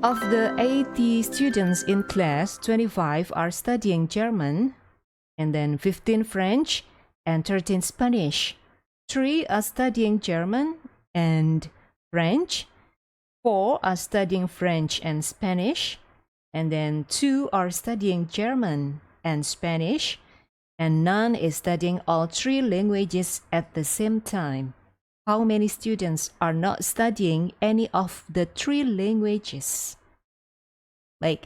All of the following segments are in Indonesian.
Of the 80 students in class, 25 are studying German, and then 15 French, and 13 Spanish. 3 are studying German and French. 4 are studying French and Spanish. And then 2 are studying German and Spanish. And none is studying all 3 languages at the same time. How many students are not studying any of the 3 languages? Baik,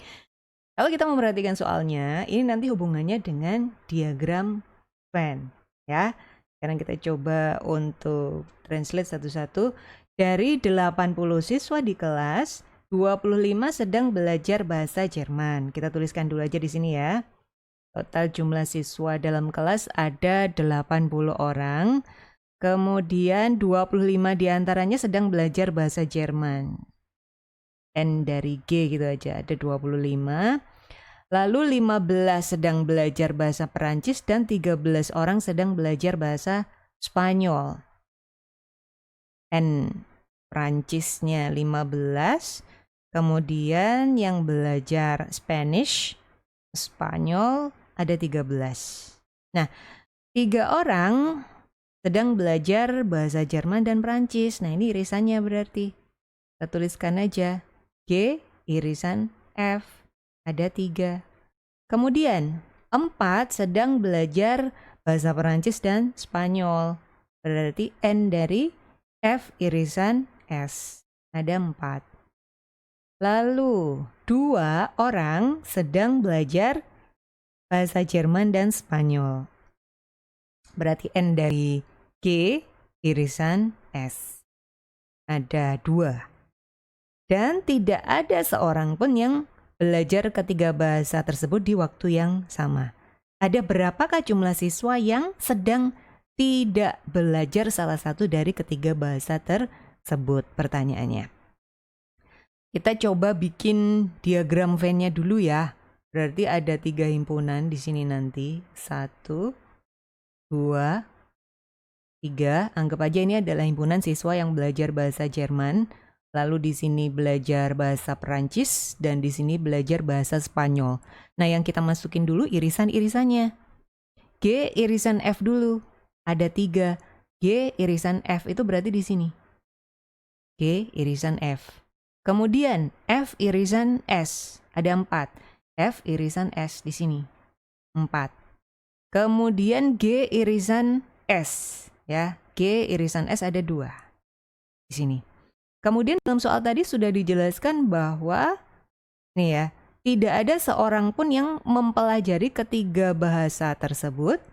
kalau kita memperhatikan soalnya, ini nanti hubungannya dengan diagram Venn, ya. Sekarang kita coba untuk translate satu-satu. Dari 80 siswa di kelas, 25 sedang belajar bahasa Jerman. Kita tuliskan dulu aja di sini ya. Total jumlah siswa dalam kelas ada 80 orang. Kemudian 25 diantaranya sedang belajar bahasa Jerman. N dari G gitu aja, ada 25. Lalu 15 sedang belajar bahasa Perancis dan 13 orang sedang belajar bahasa Spanyol. N Perancisnya 15. Kemudian yang belajar Spanish, Spanyol ada 13. Nah, 3 orang sedang belajar bahasa Jerman dan Perancis. Nah, ini irisannya berarti. Kita tuliskan aja. G irisan F. Ada 3. Kemudian 4 sedang belajar bahasa Perancis dan Spanyol. Berarti N dari F irisan S. Ada 4. Lalu 2 orang sedang belajar bahasa Jerman dan Spanyol. Berarti N dari G irisan S. Ada 2. Dan tidak ada seorang pun yang belajar ketiga bahasa tersebut di waktu yang sama. Ada berapakah jumlah siswa yang sedang tidak belajar salah satu dari ketiga bahasa tersebut? Pertanyaannya. Kita coba bikin diagram Venn-nya dulu ya. Berarti ada 3 himpunan di sini nanti. 1, 2, 3. Anggap aja ini adalah himpunan siswa yang belajar bahasa Jerman. Lalu di sini belajar bahasa Perancis dan di sini belajar bahasa Spanyol. Nah, yang kita masukin dulu irisan-irisannya. G irisan F dulu. Ada 3. G irisan F itu berarti di sini. G irisan F. Kemudian F irisan S. Ada 4. F irisan S di sini. 4. Kemudian G irisan S. Ya, G irisan S ada 2 di sini. Kemudian dalam soal tadi sudah dijelaskan bahwa nih ya, tidak ada seorang pun yang mempelajari ketiga bahasa tersebut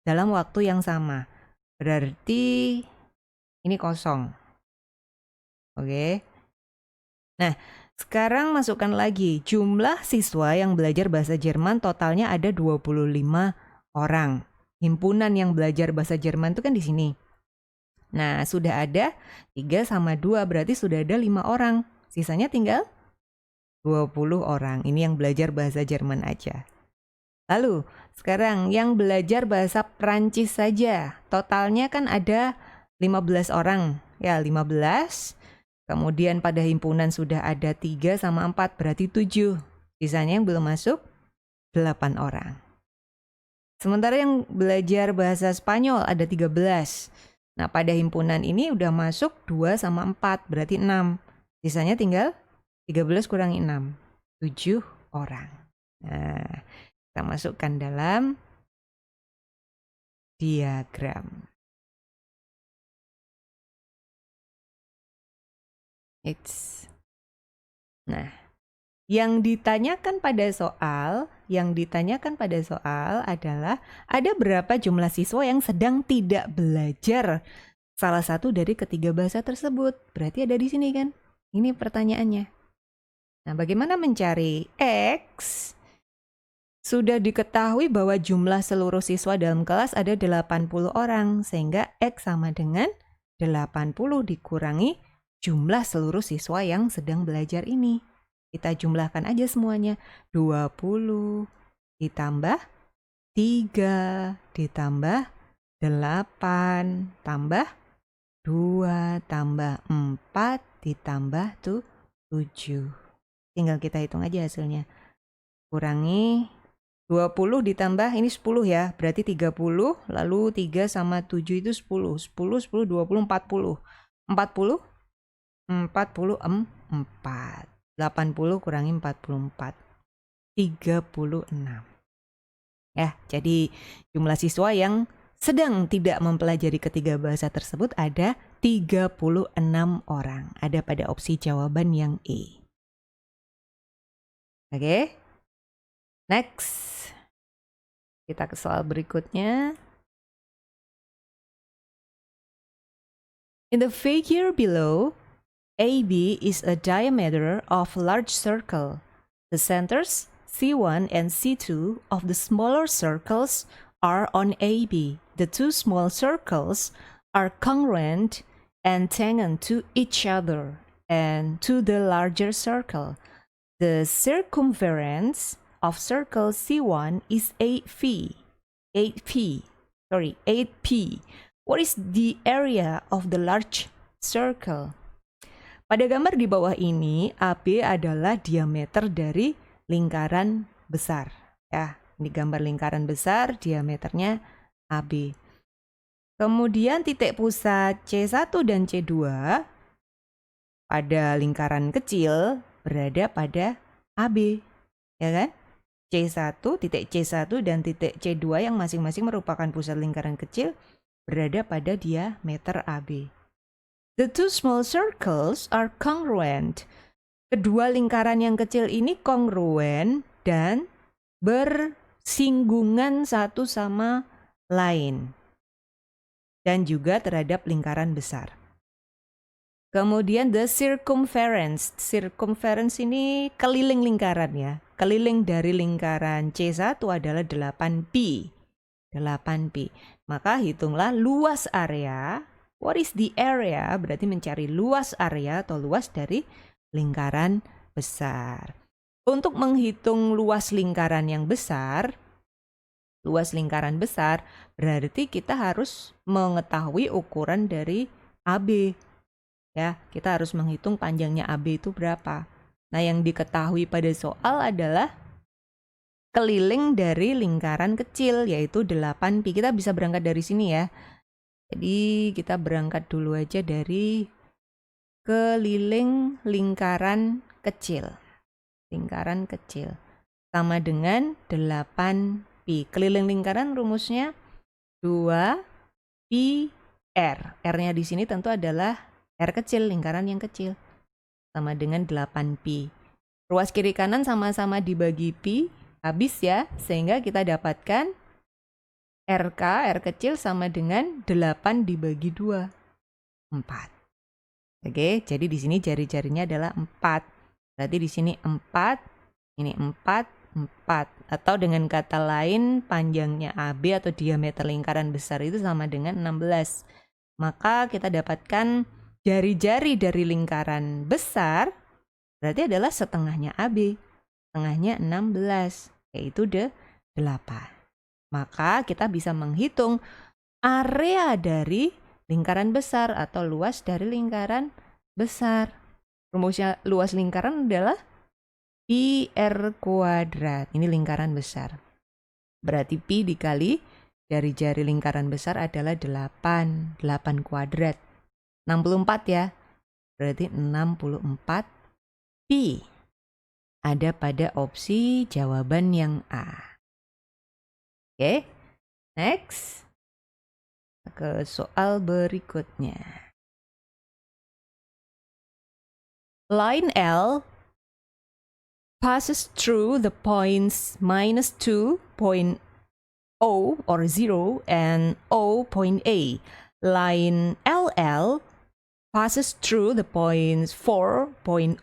dalam waktu yang sama. Berarti ini kosong. Oke. Nah, sekarang masukkan lagi jumlah siswa yang belajar bahasa Jerman totalnya ada 25 orang. Himpunan yang belajar bahasa Jerman itu kan di sini. Nah, sudah ada 3 sama 2, berarti sudah ada 5 orang. Sisanya tinggal 20 orang. Ini yang belajar bahasa Jerman aja. Lalu, sekarang yang belajar bahasa Perancis saja. Totalnya kan ada 15 orang. Ya, 15. Kemudian pada himpunan sudah ada 3 sama 4, berarti 7. Sisanya yang belum masuk 8 orang. Sementara yang belajar bahasa Spanyol ada 13. Nah, pada himpunan ini udah masuk 2 sama 4, berarti 6. Sisanya tinggal 13 kurangi 6, 7 orang. Nah, kita masukkan dalam diagram. Nah, yang ditanyakan pada soal adalah ada berapa jumlah siswa yang sedang tidak belajar salah satu dari ketiga bahasa tersebut. Berarti ada di sini kan? Ini pertanyaannya. Nah, bagaimana mencari X? Sudah diketahui bahwa jumlah seluruh siswa dalam kelas ada 80 orang, sehingga X sama dengan 80 dikurangi jumlah seluruh siswa yang sedang belajar ini. Kita jumlahkan aja semuanya. 20 ditambah 3 ditambah 8 tambah 2 tambah 4 ditambah 7. Tinggal kita hitung aja hasilnya. Kurangi 20 ditambah ini 10 ya. Berarti 30. Lalu 3 sama 7 itu 10. 10, 10, 20, 40. 40? 44. 80 kurangi 44. 36. Ya, jadi jumlah siswa yang sedang tidak mempelajari ketiga bahasa tersebut ada 36 orang. Ada pada opsi jawaban yang E. Oke. Next. Kita ke soal berikutnya. In the figure below, AB is a diameter of a large circle. The centers C1 and C2 of the smaller circles are on AB. The two small circles are congruent and tangent to each other and to the larger circle. The circumference of circle C1 is 8p. What is the area of the large circle? Pada gambar di bawah ini, AB adalah diameter dari lingkaran besar. Ya, ini gambar lingkaran besar, diameternya AB. Kemudian titik pusat C1 dan C2 pada lingkaran kecil berada pada AB. Ya kan? C1, titik C1 dan titik C2 yang masing-masing merupakan pusat lingkaran kecil berada pada diameter AB. The two small circles are congruent. Kedua lingkaran yang kecil ini kongruen dan bersinggungan satu sama lain. Dan juga terhadap lingkaran besar. Kemudian the circumference. Circumference ini keliling lingkaran ya. Keliling dari lingkaran C1 adalah 8pi. 8pi. Maka hitunglah luas area. What is the area? Berarti mencari luas area atau luas dari lingkaran besar. Untuk menghitung luas lingkaran yang besar, berarti kita harus mengetahui ukuran dari AB. Ya, kita harus menghitung panjangnya AB itu berapa. Nah, yang diketahui pada soal adalah keliling dari lingkaran kecil, yaitu 8pi. Kita bisa berangkat dari sini ya. Jadi, kita berangkat dulu aja dari keliling lingkaran kecil. Lingkaran kecil. Sama dengan 8pi. Keliling lingkaran rumusnya 2pi R. R-nya di sini tentu adalah R kecil, lingkaran yang kecil. Sama dengan 8pi. Ruas kiri kanan sama-sama dibagi pi. Habis ya. Sehingga kita dapatkan RK, R kecil sama dengan 8 dibagi 2. 4. Oke, jadi di sini jari-jarinya adalah 4. Berarti di sini 4, ini 4, 4. Atau dengan kata lain, panjangnya AB atau diameter lingkaran besar itu sama dengan 16. Maka kita dapatkan jari-jari dari lingkaran besar, berarti adalah setengahnya AB. Setengahnya 16, yaitu 8. Maka kita bisa menghitung area dari lingkaran besar atau luas dari lingkaran besar. Rumusnya luas lingkaran adalah pi R kuadrat. Ini lingkaran besar. Berarti pi dikali jari-jari lingkaran besar adalah 8. 8 kuadrat. 64 ya. Berarti 64 pi. Ada pada opsi jawaban yang A. Oke. Next. Ke soal berikutnya. Line L passes through the points -2, point O or 0 and O point A. Line LL passes through the points 4.0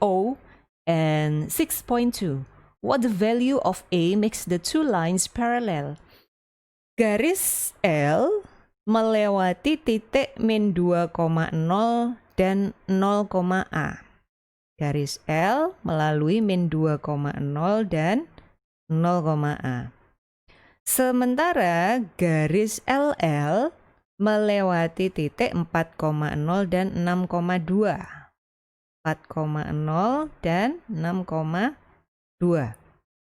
and 6.2. What the value of A makes the two lines parallel? Garis L melewati titik min 2,0 dan 0,A. Garis L melalui min 2,0 dan 0,A. Sementara garis LL melewati titik 4,0 dan 6,2. 4,0 dan 6,2.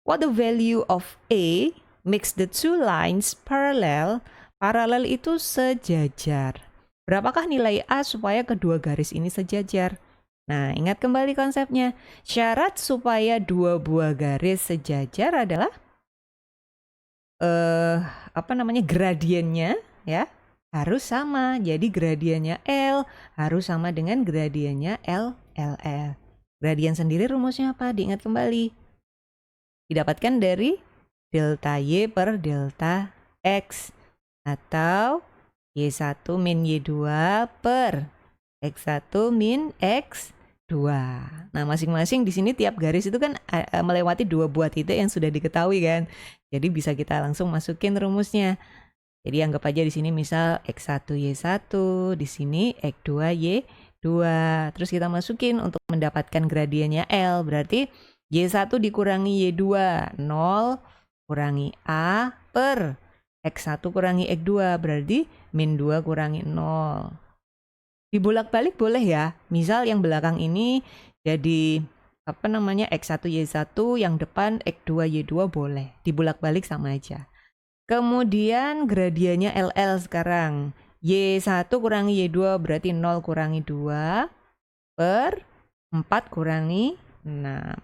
What the value of A makes the two lines parallel? Paralel itu sejajar. Berapakah nilai A supaya kedua garis ini sejajar? Nah, ingat kembali konsepnya. Syarat supaya dua buah garis sejajar adalah gradiennya ya harus sama. Jadi gradiennya L harus sama dengan gradiennya LL. Gradien sendiri rumusnya apa? Diingat kembali. Didapatkan dari delta Y per delta X atau Y1 min Y2 per X1 min X2. Nah, masing-masing di sini tiap garis itu kan melewati dua buah titik yang sudah diketahui kan. Jadi bisa kita langsung masukin rumusnya. Jadi anggap aja di sini misal X1 Y1, di sini X2 Y2. Terus kita masukin untuk mendapatkan gradiennya L. Berarti Y1 dikurangi Y2, 0 kurangi A per X1 kurangi X2, berarti min 2 kurangi 0. Dibolak-balik boleh ya. Misal yang belakang ini jadi X1 Y1, yang depan X2 Y2 boleh. Dibolak-balik sama aja. Kemudian gradiennya LL sekarang. Y1 kurangi Y2 berarti 0 kurangi 2 per 4 kurangi 6.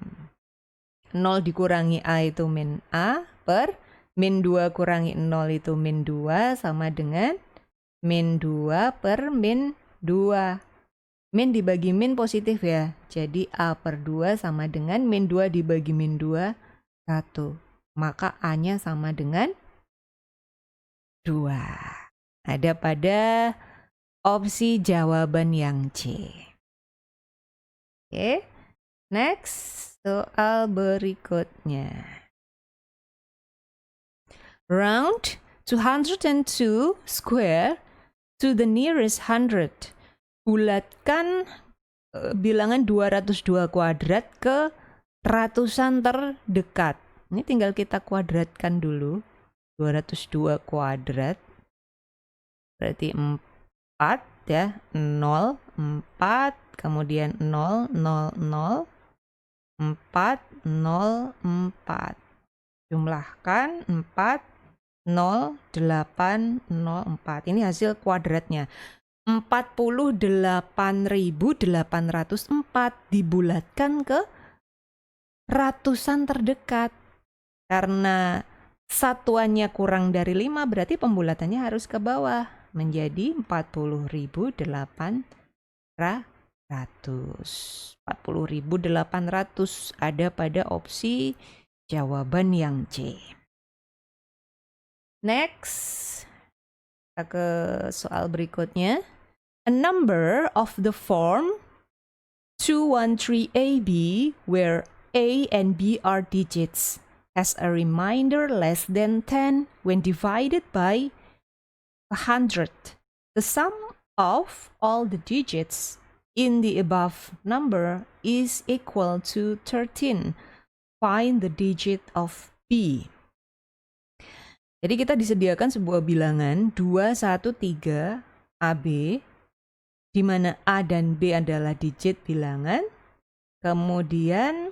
0 dikurangi A itu min A per min 2 kurangi 0 itu min 2 sama dengan min 2 per min 2. Min dibagi min positif ya. Jadi A per 2 sama dengan min 2 dibagi min 2, 1. Maka A-nya sama dengan 2. Ada pada opsi jawaban yang C. Oke. Next, soal berikutnya. Round 202 square to the nearest 100. Bulatkan bilangan 202 kuadrat ke ratusan terdekat. Ini tinggal kita kuadratkan dulu. 202 kuadrat berarti 4 ya, 0, 4, kemudian 0, 0, 0, 4, 0, 4. Jumlahkan 4, 0, 8, 0, 4. Ini hasil kuadratnya. 48.804 dibulatkan ke ratusan terdekat. Karena satuannya kurang dari 5 berarti pembulatannya harus ke bawah menjadi 40.800. 40.800 ada pada opsi jawaban yang C. Next, kita ke soal berikutnya. A number of the form 213AB where A and B are digits has a remainder less than 10 when divided by 100. The sum of all the digits in the above number is equal to 13. Find the digit of B. Jadi kita disediakan sebuah bilangan 213 AB di mana A dan B adalah digit bilangan. Kemudian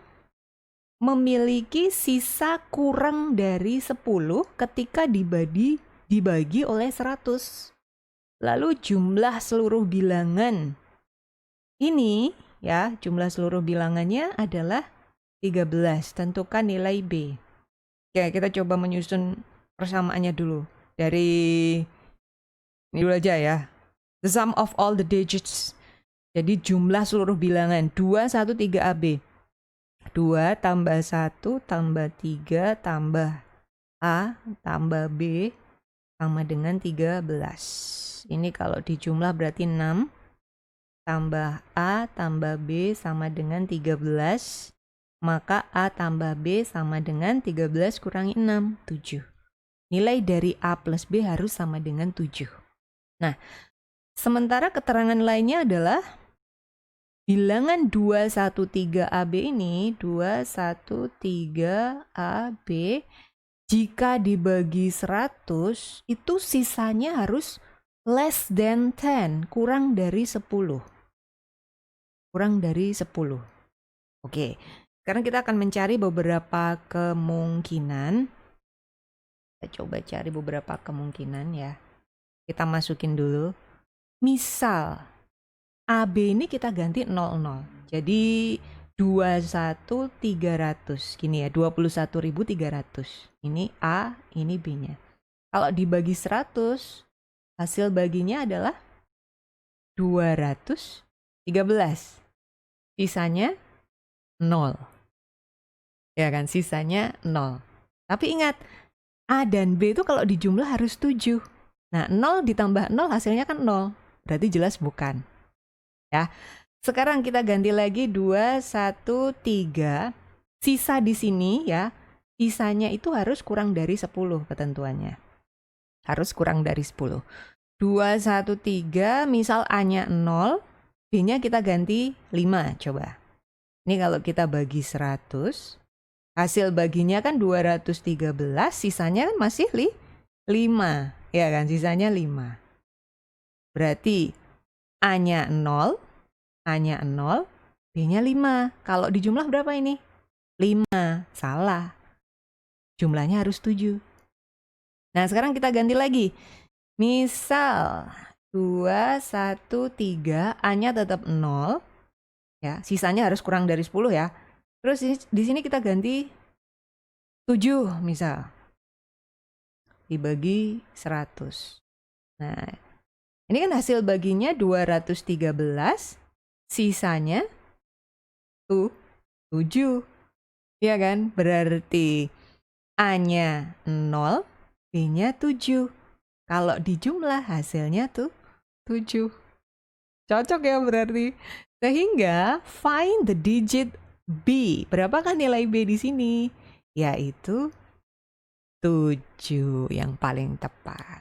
memiliki sisa kurang dari 10 ketika dibagi oleh 100. Lalu jumlah seluruh bilangan ini ya, jumlah seluruh bilangannya adalah 13. Tentukan nilai B. Oke, kita coba menyusun persamaannya dulu. Dari ini dulu aja ya. The sum of all the digits. Jadi jumlah seluruh bilangan 213 AB. 2 tambah 1 tambah 3 tambah A tambah B sama dengan 13. Ini kalau dijumlah berarti 6 tambah A tambah B sama dengan 13. Maka A tambah B sama dengan 13 kurangi 6, 7. Nilai dari A plus B harus sama dengan 7. Nah, sementara keterangan lainnya adalah bilangan 213AB ini, 213AB, jika dibagi 100, itu sisanya harus less than 10, kurang dari 10. kurang dari 10. Oke, sekarang kita akan mencari beberapa kemungkinan. Kita coba cari beberapa kemungkinan ya. Kita masukin dulu. Misal, AB ini kita ganti 00. Jadi 21.300. Gini ya, 21.300. Ini A, ini B-nya. Kalau dibagi 100, hasil baginya adalah 213. Sisanya 0. Ya kan, sisanya 0. Tapi ingat, A dan B itu kalau dijumlah harus 7. Nah, 0 ditambah 0 hasilnya kan 0. Berarti jelas bukan. Ya. Sekarang kita ganti lagi 213. Sisa di sini ya, sisanya itu harus kurang dari 10 ketentuannya. Harus kurang dari 10. 213, misal A-nya 0, B-nya kita ganti 5 coba. Ini kalau kita bagi 100, hasil baginya kan 213, sisanya kan masih 5. Ya kan, sisanya 5. Berarti A-nya 0, B-nya 5. Kalau dijumlah berapa ini? 5. Salah. Jumlahnya harus 7. Nah, sekarang kita ganti lagi. Misal 213, A-nya tetap 0. Ya, sisanya harus kurang dari 10 ya. Terus di sini kita ganti 7 misal. Dibagi 100. Nah, ini kan hasil baginya 213, sisanya 7. Ya kan? Berarti A-nya 0, B-nya 7. Kalau dijumlah hasilnya tuh 7. Cocok ya berarti. Sehingga find the digit B. Berapakah nilai B di sini? Yaitu 7 yang paling tepat.